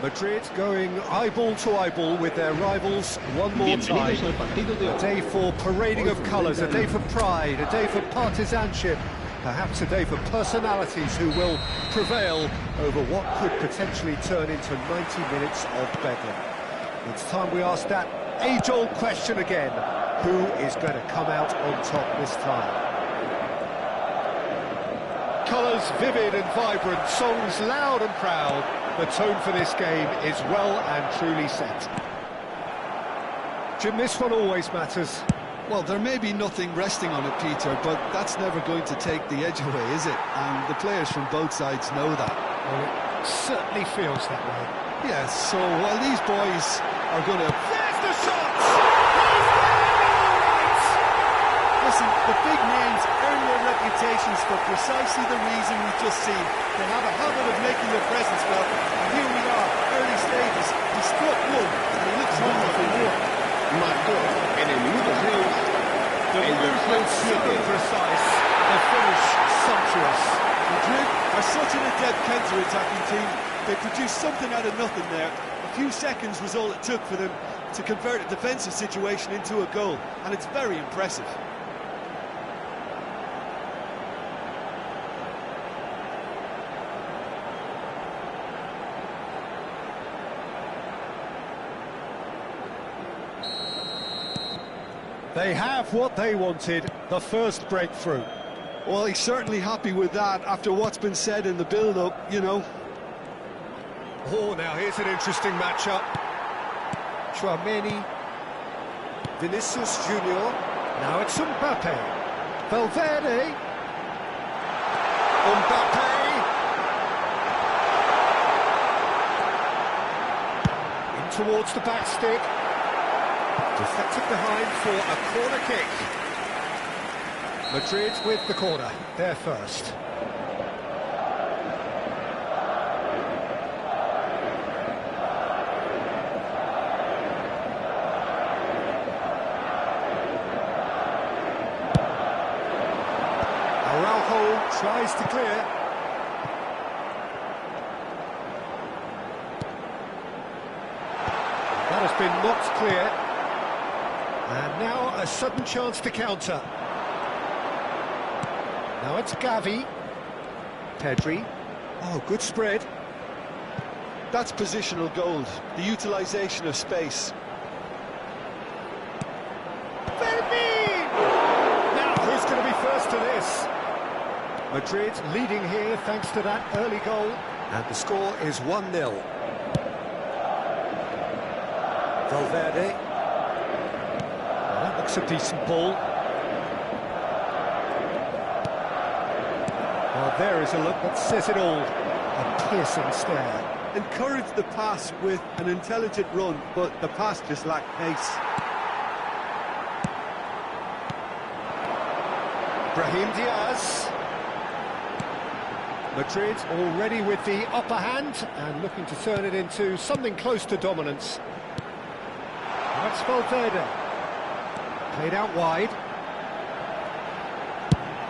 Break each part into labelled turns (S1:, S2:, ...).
S1: Madrid going eyeball to eyeball with their rivals one more time. A day for parading of colours, a day for pride, a day for partisanship, perhaps a day for personalities who will prevail over what could potentially turn into 90 minutes of bedlam. It's time we ask that age-old question again: who is going to come out on top this time? Colours vivid and vibrant, songs loud and proud. The tone for this game is well and truly set. Jim, this one always matters.
S2: Well, there may be nothing resting on it, Peter, but that's never going to take the edge away, is it? And the players from both sides know that.
S1: Well, it certainly feels that way.
S2: Yes, so while these boys are going to...
S1: There's the shot!
S2: Listen, the big names earn their reputations for precisely the reason we've just seen. They have a habit of making their presence felt, and here we are, early stages. He struck one, and he looks hungry for more.
S3: Marcó en el minuto 6 el dorsal 7.
S1: Precise, the finish sumptuous.
S2: Madrid are such an adept counter-attacking team. They produced something out of nothing there. A few seconds was all it took for them to convert a defensive situation into a goal, and it's very impressive.
S1: They have what they wanted, the first breakthrough.
S2: Well, he's certainly happy with that after what's been said in the build-up, you know.
S1: Oh, now here's an interesting matchup. Chouameni, Vinicius Junior. Now it's Mbappe. Valverde. Mbappe. In towards the back stick. Deflected behind for a corner kick. Madrid with the corner, they're first. Araujo tries to clear. That has been knocked clear. And now a sudden chance to counter. Now it's Gavi. Pedri. Oh, good spread.
S2: That's positional gold, the utilisation of space.
S1: Fermin! Now, who's going to be first to this? Madrid leading here thanks to that early goal. And the score is 1-0. Valverde. That looks a decent ball. Well, there is a look that says it all. A piercing stare.
S2: Encouraged the pass with an intelligent run, but the pass just lacked pace.
S1: Brahim Diaz. Madrid already with the upper hand and looking to turn it into something close to dominance. That's Valverde. Played out wide.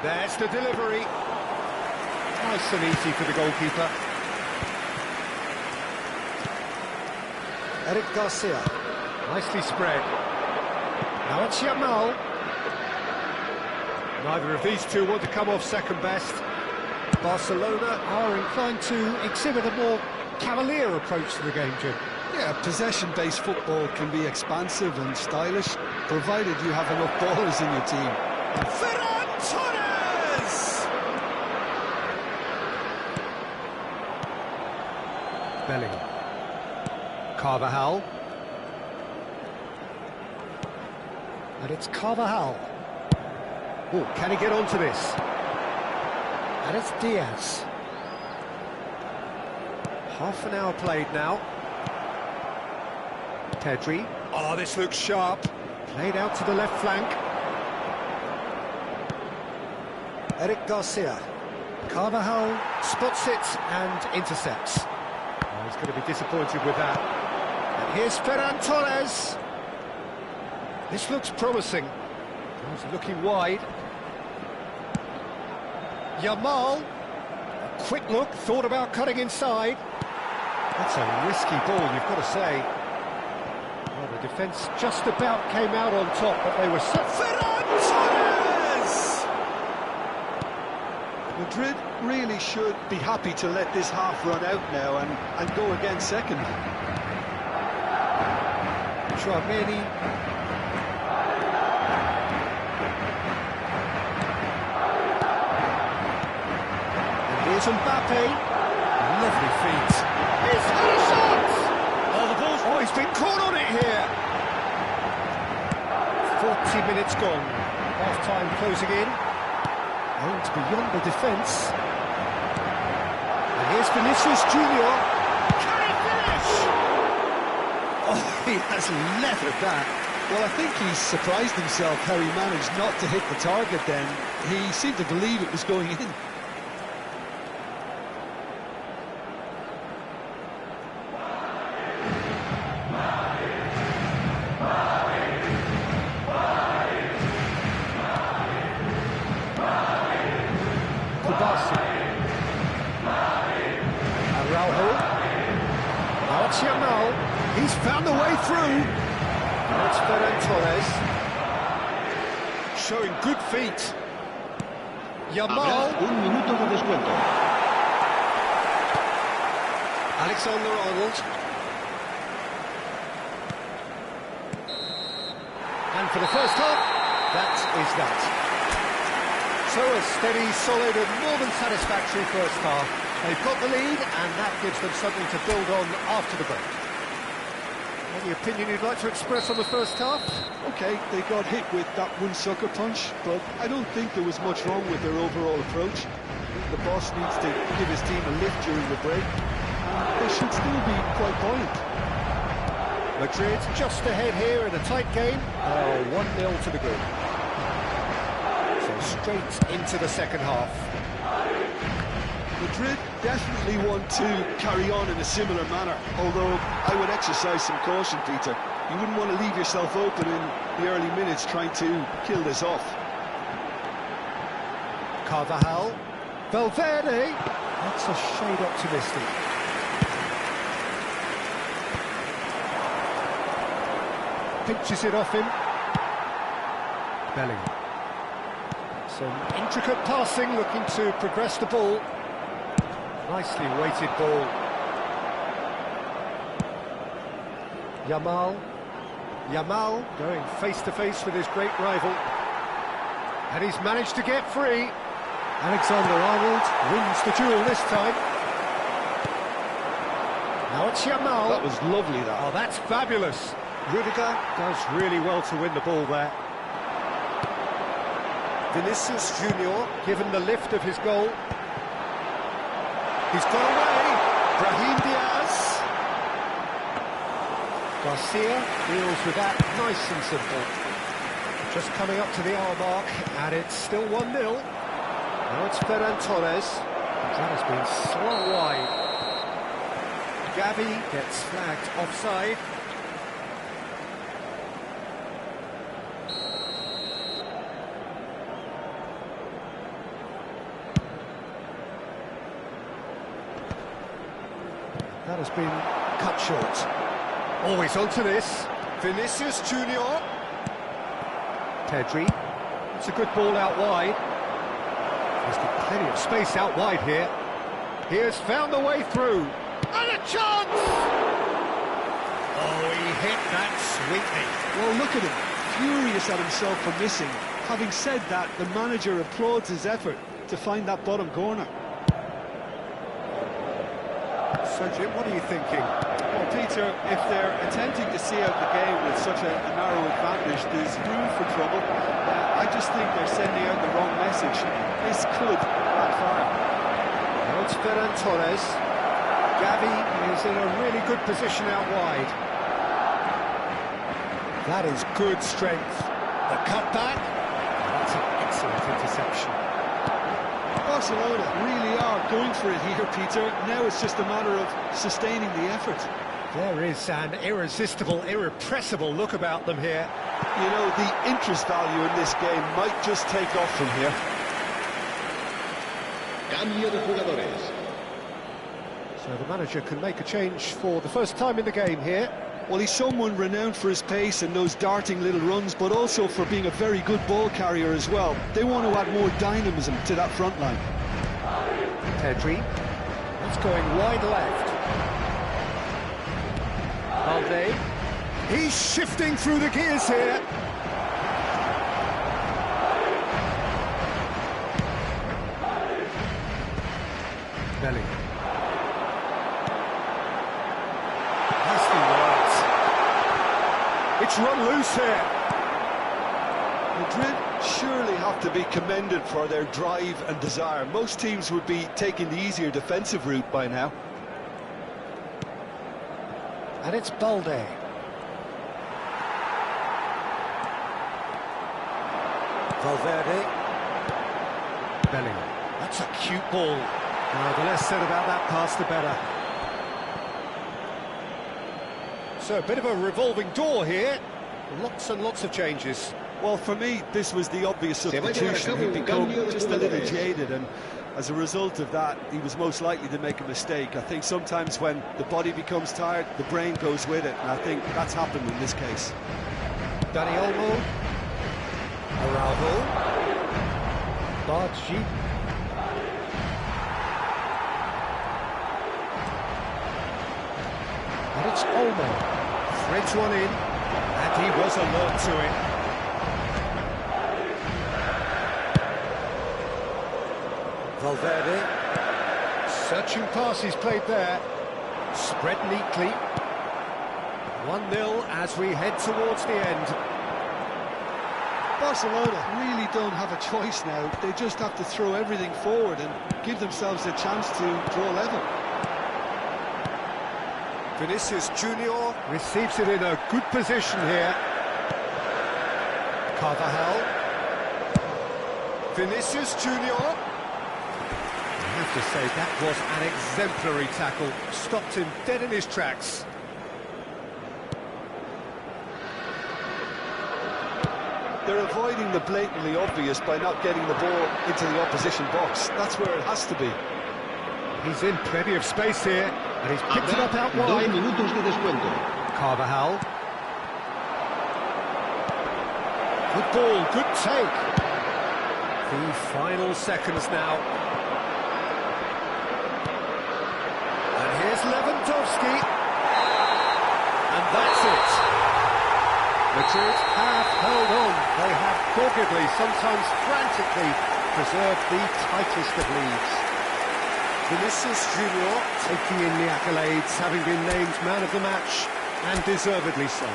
S1: There's the delivery. Nice and easy for the goalkeeper. Eric Garcia. Nicely spread. Now it's Yamal. Neither of these two want to come off second best. Barcelona are inclined to exhibit a more cavalier approach to the game, Jim.
S2: Yeah, possession-based football can be expansive and stylish, provided you have enough ballers in your team.
S1: Ferran Torres! Bellingham. Carvajal. And it's Carvajal. Oh, can he get onto this? And it's Diaz. Half an hour played now. Pedri. Oh, this looks sharp. Played out to the left flank. Eric Garcia. Carvajal spots it and intercepts. Oh, he's going to be disappointed with that. And here's Ferran Torres. This looks promising. He's looking wide. Yamal. A quick look, thought about cutting inside. That's a risky ball, you've got to say. Well, the defence just about came out on top, but they were so...
S2: Ferran Torres! Madrid really should be happy to let this half run out now and go again second.
S1: Tchouameni. And here's Mbappe. Lovely feet. He's got a shot! Oh, the ball's... Oh, he's been caught on it here. 40 minutes gone. Half-time closing in. Aimed beyond the defence. And here's Vinicius Junior. Can he finish?
S2: Oh, he has leathered that. Well, I think he's surprised himself how he managed not to hit the target then. He seemed to believe it was going in.
S1: He's found the way through. That's Ferran Torres. Showing good feet. Yamal.
S3: Un minuto de descuento.
S1: Alexander-Arnold. And for the first half, that is that. So a steady, solid and more than satisfactory first half. They've got the lead and that gives them something to build on after the break. Any opinion you'd like to express on the first half?
S2: OK, they got hit with that one sucker punch, but I don't think there was much wrong with their overall approach. The boss needs to give his team a lift during the break, and they should still be quite buoyant.
S1: Madrid just ahead here in a tight game. 1-0 to the good. So straight into the second half.
S2: Madrid definitely want to carry on in a similar manner, although I would exercise some caution, Peter. You wouldn't want to leave yourself open in the early minutes trying to kill this off.
S1: Carvajal. Valverde. That's a shade optimistic. Pinches it off him. Bellingham. Some intricate passing, looking to progress the ball. Nicely weighted ball. Yamal going face-to-face with his great rival. And he's managed to get free. Alexander-Arnold wins the duel this time. Now it's Yamal.
S2: That was lovely, that.
S1: Oh, that's fabulous. Rudiger does really well to win the ball there. Vinicius Junior given the lift of his goal. He's gone away. Brahim Diaz. Garcia deals with that nice and simple. Just coming up to the hour mark, and it's still 1-0. Now it's Ferran Torres. That has been slung wide. Gavi gets flagged offside. That has been cut short. Always onto this. Vinicius Junior. Pedri. It's a good ball out wide. He's got plenty of space out wide here. He has found the way through. And a chance! Oh, he hit that sweetly.
S2: Well, look at him. Furious at himself for missing. Having said that, the manager applauds his effort to find that bottom corner.
S1: So, Jim, what are you thinking?
S2: Well, Peter, if they're attempting to see out the game with such a narrow advantage, there's room for trouble. I just think they're sending out the wrong message. This could backfire.
S1: Now it's Ferran Torres. Gavi is in a really good position out wide. That is good strength. The cutback. That's an excellent interception.
S2: Barcelona really are going for it here, Peter. Now it's just a matter of sustaining the effort.
S1: There is an irresistible, irrepressible look about them here.
S2: You know, the interest value in this game might just take off from here.
S3: Cambio de jugadores.
S1: So the manager can make a change for the first time in the game here.
S2: Well, he's someone renowned for his pace and those darting little runs, but also for being a very good ball carrier as well. They want to add more dynamism to that front line.
S1: Pedri, that's going wide left. Balde, he's shifting through the gears here. Bellingham. It's run loose here.
S2: Madrid surely have to be commended for their drive and desire. Most teams would be taking the easier defensive route by now.
S1: And it's Balde. Valverde. Bellingham. That's a cute ball. Now, the less said about that pass, the better. So, a bit of a revolving door here. Lots and lots of changes.
S2: Well, for me, this was the obvious substitution. He'd become just a little jaded, and as a result of that, he was most likely to make a mistake. I think sometimes when the body becomes tired, the brain goes with it, and I think that's happened in this case.
S1: Dani Olmo. Araujo. Bargi. And it's Olmo. Threads one in, and he was alert to it. Valverde. Searching pass he's played there. Spread neatly. 1-0 as we head towards the end.
S2: Barcelona really don't have a choice now. They just have to throw everything forward and give themselves a chance to draw level.
S1: Vinicius Junior receives it in a good position here. Carvajal. Vinicius Junior. I have to say, that was an exemplary tackle. Stopped him dead in his tracks.
S2: They're avoiding the blatantly obvious by not getting the ball into the opposition box. That's where it has to be.
S1: He's in plenty of space here, and he's picked it up out wide. Carvajal. Good ball, good take. The final seconds now. And here's Lewandowski. And that's it. Madrid have held on. They have doggedly, sometimes frantically, preserved the tightest of leads. Vinicius Junior taking in the accolades, having been named man of the match, and deservedly so.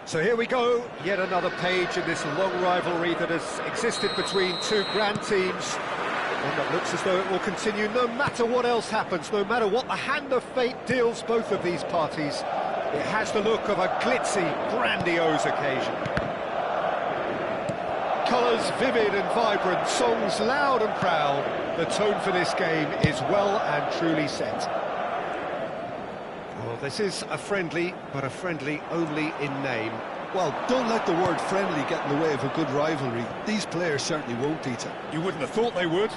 S1: So here we go, yet another page in this long rivalry that has existed between two grand teams. One that looks as though it will continue no matter what else happens, no matter what the hand of fate deals both of these parties. It has the look of a glitzy, grandiose occasion. Colours vivid and vibrant, songs loud and proud. The tone for this game is well and truly set. Well, this is a friendly, but a friendly only in name.
S2: Well, don't let the word friendly get in the way of a good rivalry. These players certainly won't, Peter.
S1: You wouldn't have thought they would.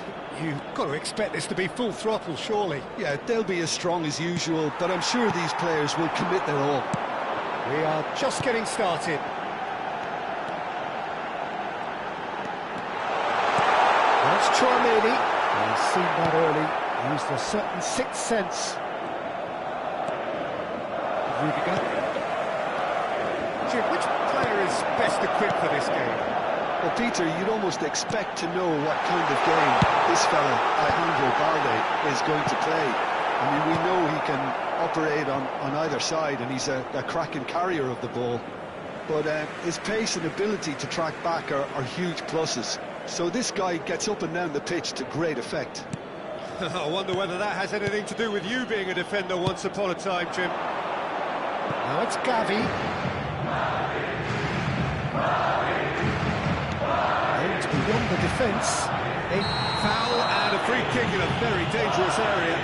S1: You've got to expect this to be full throttle, surely.
S2: Yeah, they'll be as strong as usual, but I'm sure these players will commit their all.
S1: We are just getting started. That's Chouameni. He's seen that early, used a certain sixth sense. Rudiger. Jim, which player is best equipped for this game?
S2: Well, Peter, you'd almost expect to know what kind of game this fella, Alejandro Balde, is going to play. I mean, we know he can operate on either side, and he's a cracking carrier of the ball. But his pace and ability to track back are huge pluses. So this guy gets up and down the pitch to great effect.
S1: I wonder whether that has anything to do with you being a defender once upon a time, Jim. Now it's Gavi. And beyond the defence, a foul and a free kick in a very dangerous area.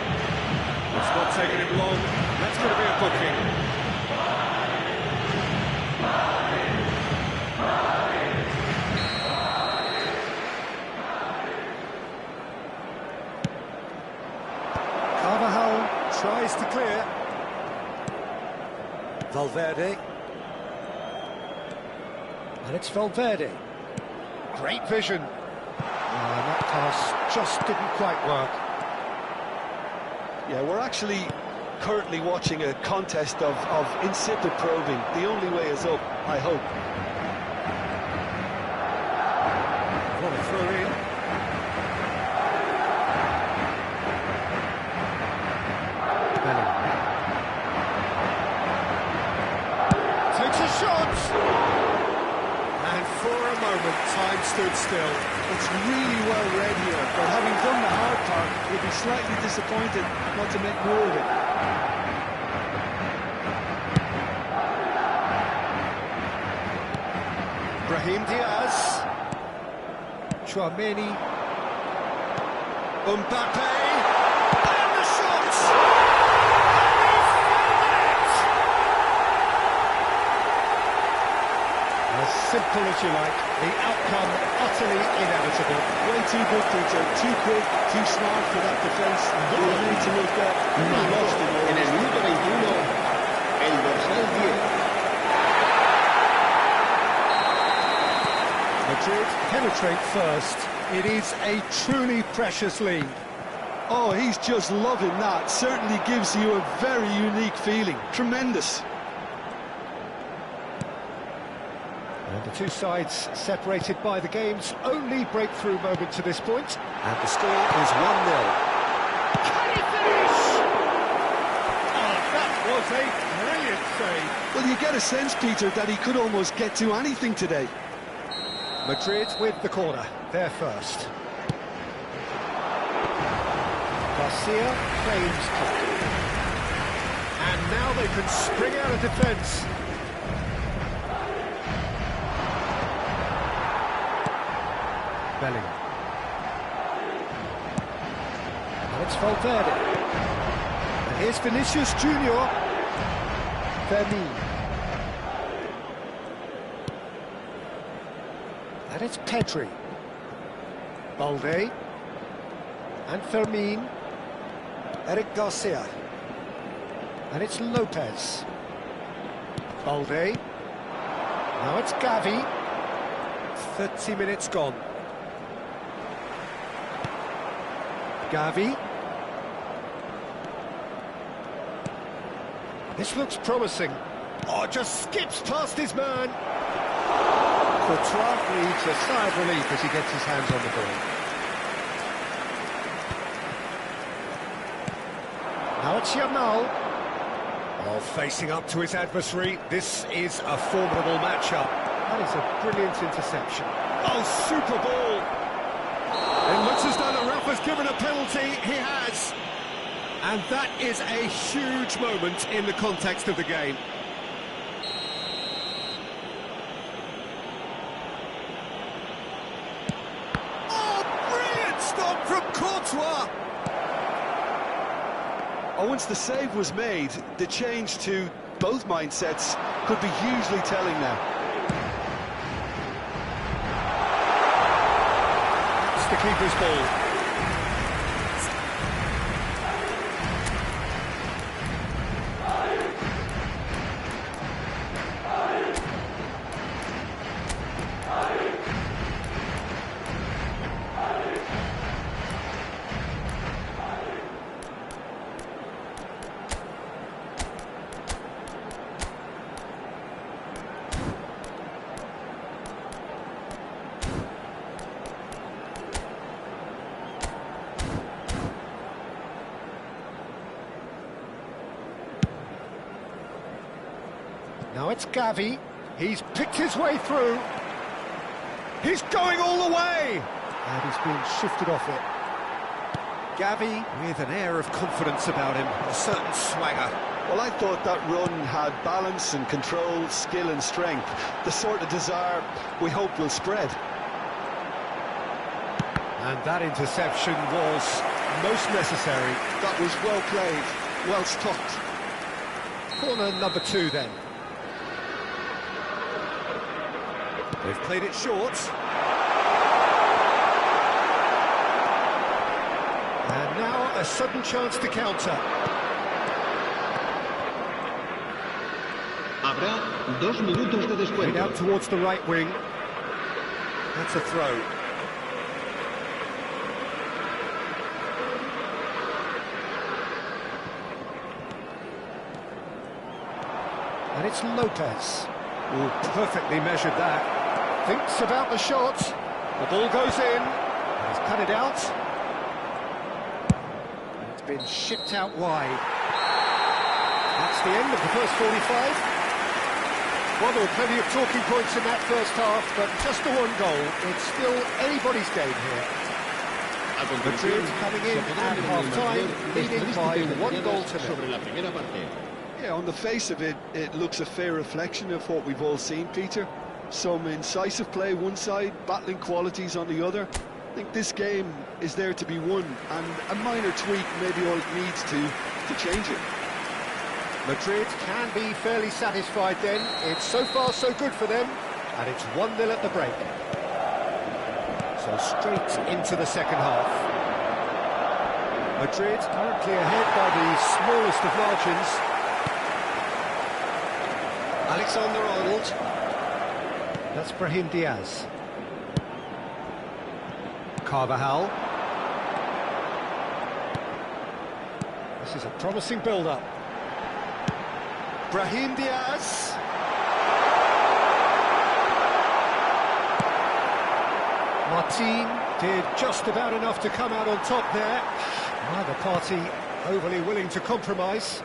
S1: It's not taking him long. That's going to be a booking. tries to clear. Valverde. And it's Valverde. Great vision. And that pass just didn't quite work.
S2: Yeah, we're actually currently watching a contest of insipid probing. The only way is up, I hope.
S1: What a throw in. Takes a shot! And for a moment, time stood still.
S2: It's really well read here, but having done the hard part, you'll be slightly disappointed not to make more of it.
S1: Brahim Diaz. Chouameni. Mbappe. And the shot! As simple as you like, the outcome utterly inevitable.
S2: Way too good, Peter. Too quick, too smart for that defence. They need to look at really lost in all.
S3: En el minuto 21, el dorsal 10.
S1: Madrid penetrate first. It is a truly precious lead.
S2: Oh, he's just loving that. Certainly gives you a very unique feeling. Tremendous.
S1: And the two sides separated by the game's only breakthrough moment to this point. And the score is 1-0. Can he finish? Oh, that was a brilliant save.
S2: Well, you get a sense, Peter, that he could almost get to anything today.
S1: Madrid with the corner, they're first. Garcia claims control. And now they can spring out of defence. Bellingham. And it's Valverde. And here's Vinicius Junior. Fermin. And it's Pedri. Balde. And Fermin. Eric Garcia. And it's Lopez. Balde. Now it's Gavi. 30 minutes gone. Gavi. This looks promising. Oh, just skips past his man. Courtois needs a sigh of relief as he gets his hands on the ball. Now it's Yamal. Oh, facing up to his adversary. This is a formidable matchup. That is a brilliant interception. Oh, super ball. It looks as though the ref has given a penalty. He has. And that is a huge moment in the context of the game. Oh, brilliant stop from Courtois.
S2: Oh, once the save was made, the change to both mindsets could be hugely telling now.
S1: The keeper's ball. Now it's Gavi. He's picked his way through. He's going all the way! And he's being shifted off it. Gavi with an air of confidence about him, a certain swagger.
S2: Well, I thought that run had balance and control, skill and strength. The sort of desire we hope will spread.
S1: And that interception was most necessary.
S2: That was well played, well stopped.
S1: Corner number 2 then. They've played it short. And now a sudden chance to counter.
S3: Habrá 2 minutos de
S1: Played
S3: descuento.
S1: out towards the right wing. That's a throw. And it's Lopez. Oh, perfectly measured that. Thinks about the shot. The ball goes in. He's cut it out. It's been shipped out wide. That's the end of the first 45. Well, there were plenty of talking points in that first half, but just the one goal. It's still anybody's game here. Madrid coming in at half-time, leading by 1-0.
S2: Yeah, on the face of it, it looks a fair reflection of what we've all seen, Peter. Some incisive play one side, battling qualities on the other. I think this game is there to be won, and a minor tweak may be all it needs to change it.
S1: Madrid can be fairly satisfied then. It's so far so good for them, and it's 1-0 at the break. So straight into the second half. Madrid currently ahead by the smallest of margins. Alexander-Arnold. That's Brahim Diaz. Carvajal. This is a promising build-up. Brahim Diaz. Martin did just about enough to come out on top there. Neither party overly willing to compromise.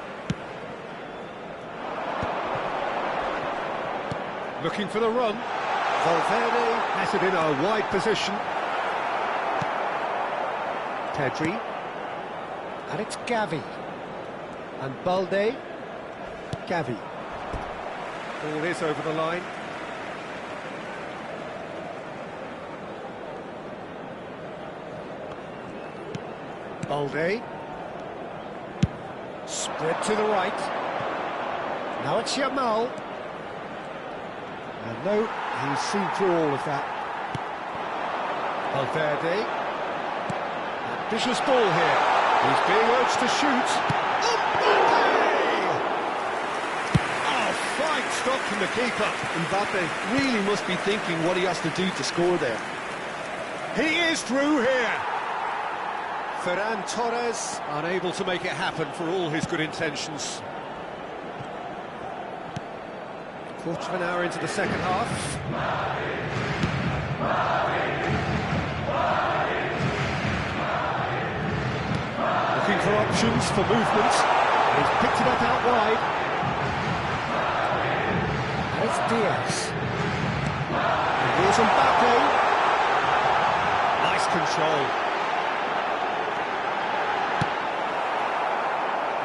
S1: Looking for the run. Valverde has it in a wide position. Pedri. And it's Gavi. And Balde. Gavi. Ball is over the line. Balde. Spread to the right. Now it's Yamal. And no, he's seen through all of that. Valverde. Ambitious ball here. He's being urged to shoot. Oh, fine stop from the keeper.
S2: Mbappe really must be thinking what he has to do to score there.
S1: He is through here. Ferran Torres unable to make it happen for all his good intentions. Quarter of an hour into the second half. Looking for options for movement. He's picked it up out wide. And it's Diaz. And here's Mbappe. Nice control.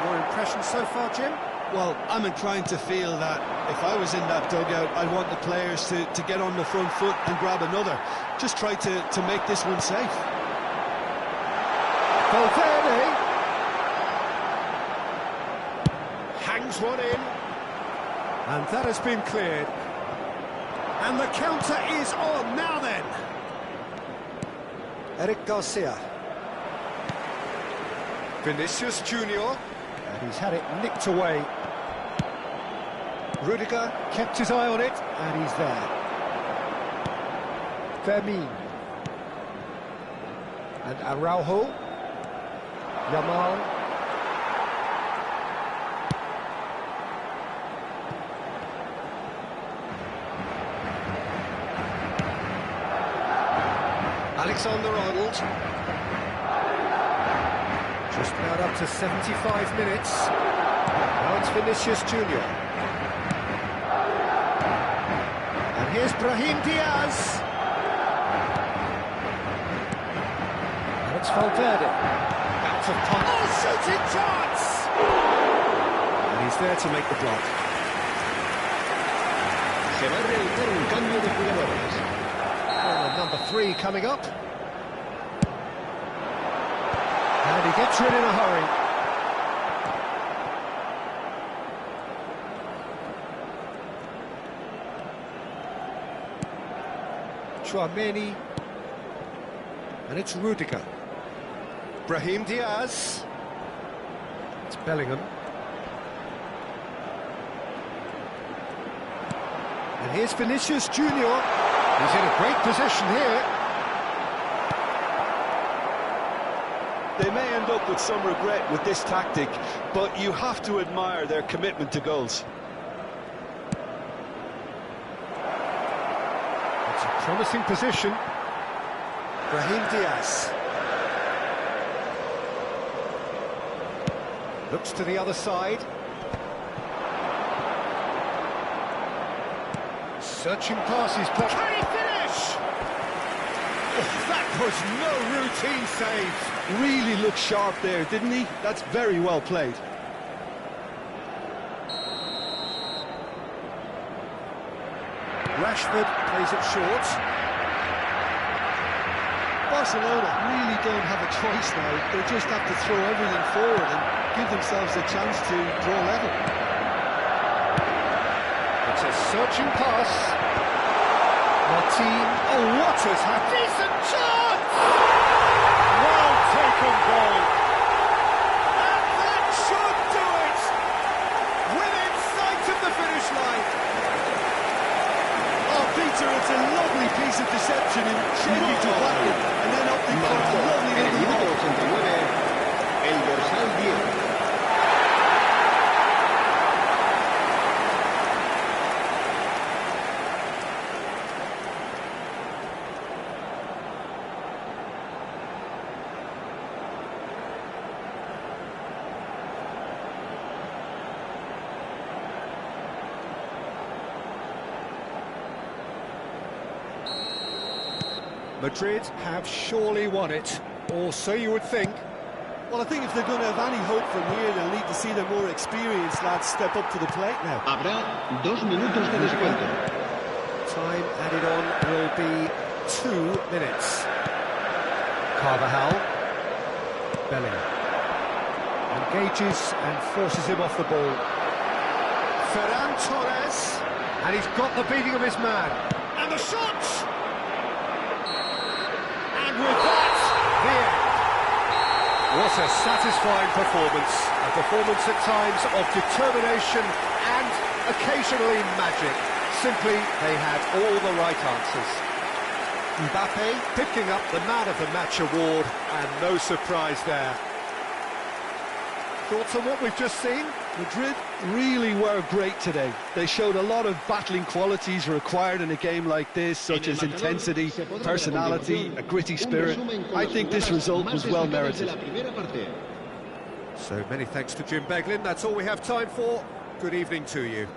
S1: Your impression so far, Jim?
S2: Well, I'm inclined to feel that if I was in that dugout, I'd want the players to get on the front foot and grab another. Just try to make this one safe.
S1: Valverde hangs one in, and that has been cleared. And the counter is on now then. Eric Garcia. Vinicius Junior. And he's had it nicked away. Rudiger kept his eye on it, and he's there. Fermin. And Araujo. Yamal. Alexander-Arnold. Just about up to 75 minutes. Now it's Vinicius Junior. And here's Brahim Diaz. And it's Valverde. Out of punt. Oh, shooting chance! And he's there to make the block.
S3: Se va a realizar un cambio de jugadores.
S1: Well, number 3 coming up. And he gets rid in a hurry. Chouameni. And it's Rudiger. Brahim Diaz. It's Bellingham. And here's Vinicius Junior. He's in a great position here.
S2: They may end up with some regret with this tactic, but you have to admire their commitment to goals.
S1: It's a promising position. Brahim Diaz. Looks to the other side. Searching passes. Can he finish? Oh, that was no routine save.
S2: Really looked sharp there, didn't he? That's very well played.
S1: Rashford plays it short.
S2: Barcelona really don't have a choice now. They just have to throw everything forward and give themselves a chance to draw level.
S1: It's a searching pass. Martin, oh, what has happened? Decent chance! Well taken goal. And that should do it! Within sight of the finish line.
S2: Oh, Peter, it's a lovely piece of deception in shaky to back it, and then up the court, a lovely
S3: En el
S2: little
S3: minuto
S2: ball.
S3: 89, el dorsal 10.
S1: Madrid have surely won it, or so you would think.
S2: Well, I think if they're going to have any hope from here, they'll need to see their more experienced lads step up to the plate now.
S3: Habrá 2 minutos de descuento.
S1: Time added on will be 2 minutes. Carvajal. Bellingham. Engages and forces him off the ball. Ferran Torres. And he's got the beating of his man. And the shot! And with that, the end. What a satisfying performance. A performance at times of determination and occasionally magic. Simply, they had all the right answers. Mbappe picking up the Man of the Match award, and no surprise there. Thoughts on what we've just seen?
S2: Madrid really were great today. They showed a lot of battling qualities required in a game like this, such as intensity, personality, a gritty spirit. I think this result was well merited.
S1: So many thanks to Jim Beglin. That's all we have time for. Good evening to you.